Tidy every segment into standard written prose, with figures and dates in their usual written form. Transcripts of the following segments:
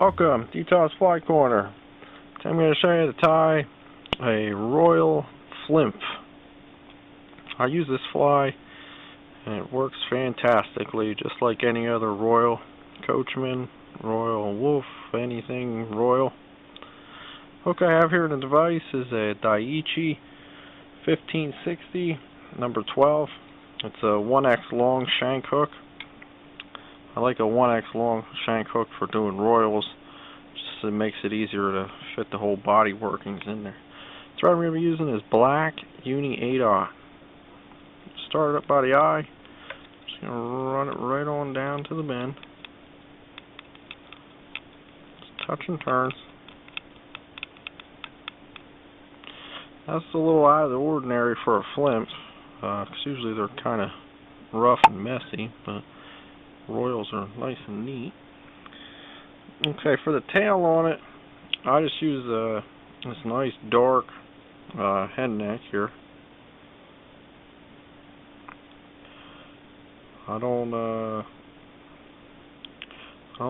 Welcome, Details Fly Corner. Today I'm going to show you how to tie a Royal Flymph. I use this fly and it works fantastically, just like any other Royal Coachman, Royal Wulff, anything Royal. Hook I have here in the device is a Daiichi 1560 number 12. It's a 1x long shank hook. I like a 1x long shank hook for doing Royals. Just it makes it easier to fit the whole body workings in there. The thread I'm going to be using is black Uni 8/0. Start it up by the eye. Just going to run it right on down to the bend. Just touch and turns. That's a little out of the ordinary for a Flymph, because usually they're kind of rough and messy, but Royals are nice and neat. Okay, for the tail on it, I just use this nice dark head neck here. I don't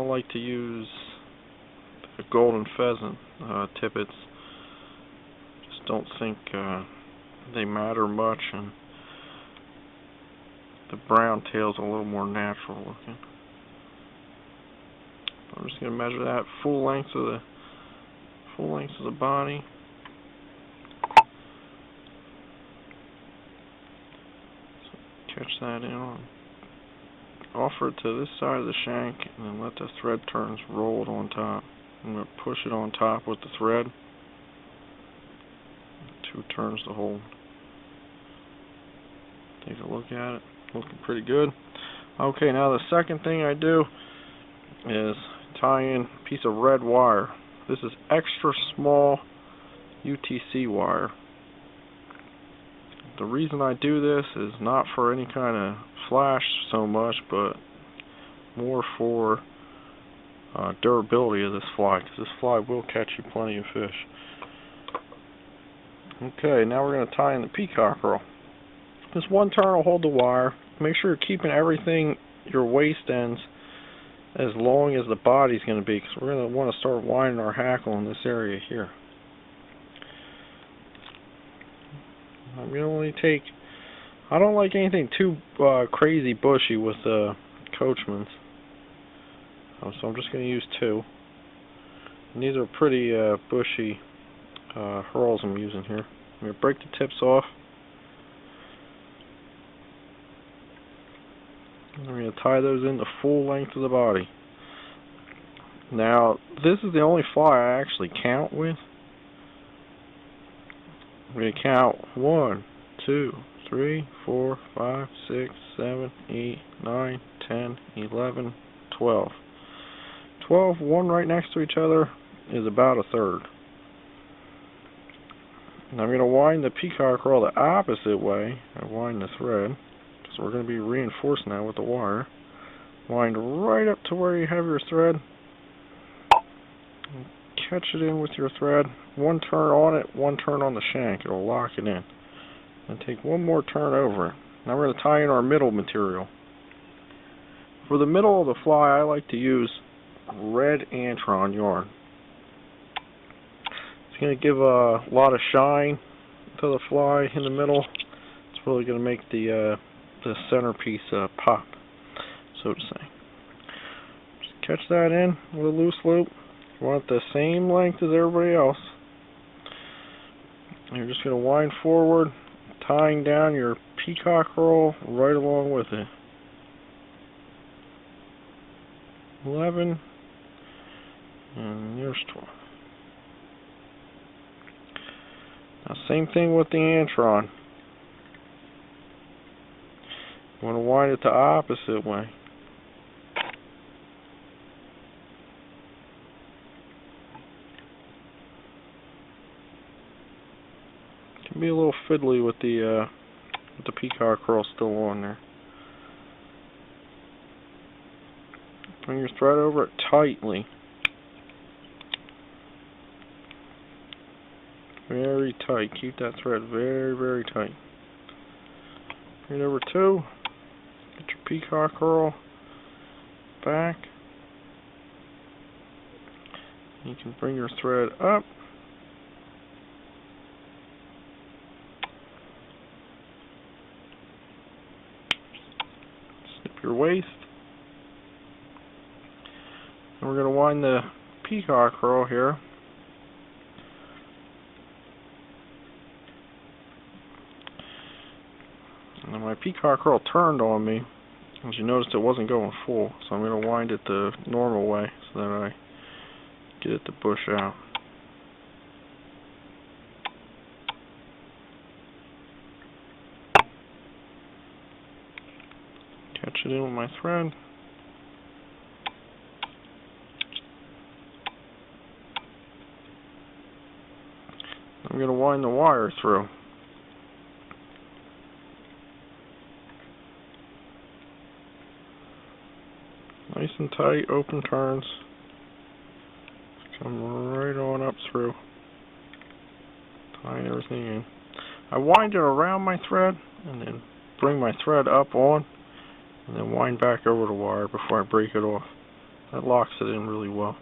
like to use the golden pheasant tippets. Just don't think they matter much, and the brown tail's a little more natural looking. I'm just going to measure that full length of the body. So catch that in on. Offer it to this side of the shank, and then let the thread turns roll it on top. I'm going to push it on top with the thread. 2 turns to hold. Take a look at it. Looking pretty good. Okay, now the second thing I do is tie in a piece of red wire. This is extra small UTC wire. The reason I do this is not for any kind of flash so much, but more for durability of this fly, because this fly will catch you plenty of fish. Okay, now we're going to tie in the peacock roll. This one turn will hold the wire. Make sure you're keeping everything, your waist ends, as long as the body's going to be, because we're going to want to start winding our hackle in this area here. I'm going to only take, I don't like anything too crazy bushy with Coachmans, so I'm just going to use 2. And these are pretty bushy hurls I'm using here. I'm going to break the tips off. I'm going to tie those in the full length of the body. Now, this is the only fly I actually count with. I'm going to count 1, 2, 3, 4, 5, 6, 7, 8, 9, 10, 11, 12. 12, one right next to each other, is about a third. And I'm going to wind the peacock roll the opposite way. I wind the thread. So we're going to be reinforcing that with the wire. Wind right up to where you have your thread. Catch it in with your thread. 1 turn on it, 1 turn on the shank. It'll lock it in. And take 1 more turn over it. Now we're going to tie in our middle material. For the middle of the fly, I like to use red Antron yarn. It's going to give a lot of shine to the fly in the middle. It's really going to make the centerpiece pop, so to say. Just catch that in with a loose loop. You want it the same length as everybody else. And you're just going to wind forward, tying down your peacock roll right along with it. 11, and there's 12. Now, same thing with the Antron. You want to wind it the opposite way. It can be a little fiddly with the peacock curl still on there. Bring your thread over it tightly. Very tight. Keep that thread very, very tight. Bring it over 2. Get your peacock curl back. You can bring your thread up. Snip your waist. And we're going to wind the peacock curl here. And my peacock curl turned on me. As you noticed, it wasn't going full, so I'm going to wind it the normal way so that I get it to bush out. Catch it in with my thread. I'm going to wind the wire through. Nice and tight, open turns. Come right on up through. Tying everything in. I wind it around my thread and then bring my thread up on and then wind back over the wire before I break it off. That locks it in really well.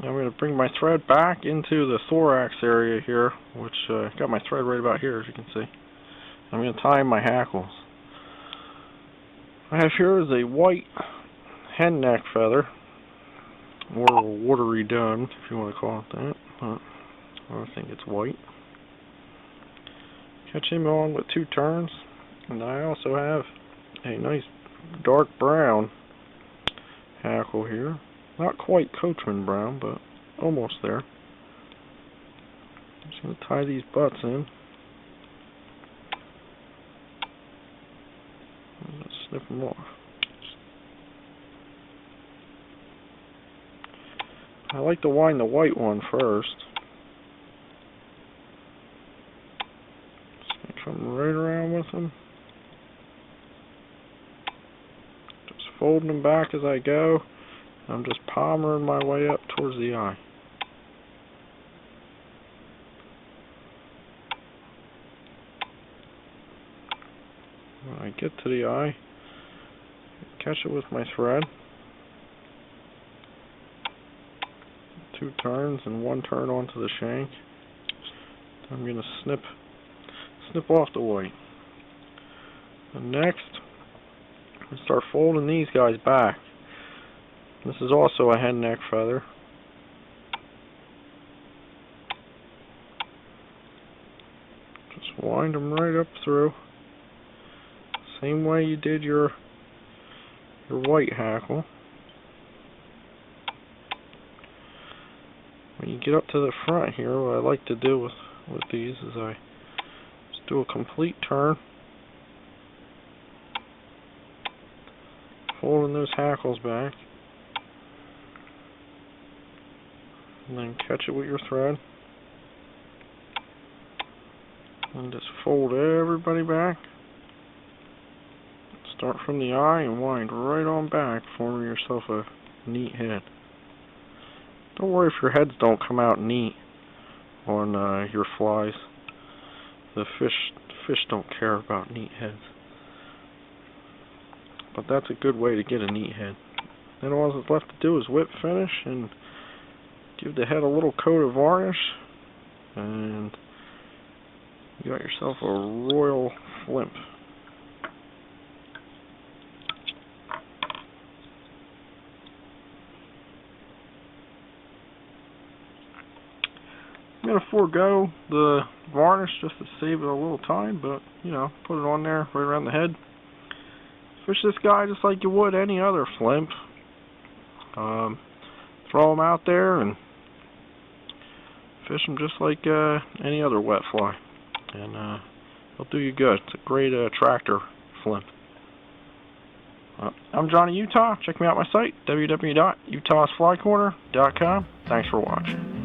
Now I'm going to bring my thread back into the thorax area here, which got my thread right about here, as you can see. I'm going to tie my hackles. I have here is a white hen neck feather, or watery dun, if you want to call it that. But I think it's white. Catch him on with 2 turns, and I also have a nice dark brown hackle here. Not quite Coachman brown, but almost there. I'm just going to tie these butts in. Snip them off. I like to wind the white one first. Just come right around with them. Just folding them back as I go. I'm just palmering my way up towards the eye. When I get to the eye, catch it with my thread. 2 turns and 1 turn onto the shank. I'm going to snip off the white. And next, we start folding these guys back. This is also a hen neck feather. Just wind them right up through. Same way you did your white hackle. When you get up to the front here, what I like to do with these is I just do a complete turn, folding those hackles back, and then catch it with your thread, and just fold everybody back. Start from the eye and wind right on back, forming yourself a neat head. Don't worry if your heads don't come out neat on your flies. The fish don't care about neat heads. But that's a good way to get a neat head. Then all that's left to do is whip finish and give the head a little coat of varnish, and you got yourself a Royal Flymph. I'm going to forego the varnish just to save it a little time, but, you know, put it on there right around the head. Fish this guy just like you would any other flymph. Throw him out there and fish him just like any other wet fly. And he'll do you good. It's a great Attractor flymph. I'm Johnny Utah. Check me out on my site, www.utahsflycorner.com. Thanks for watching.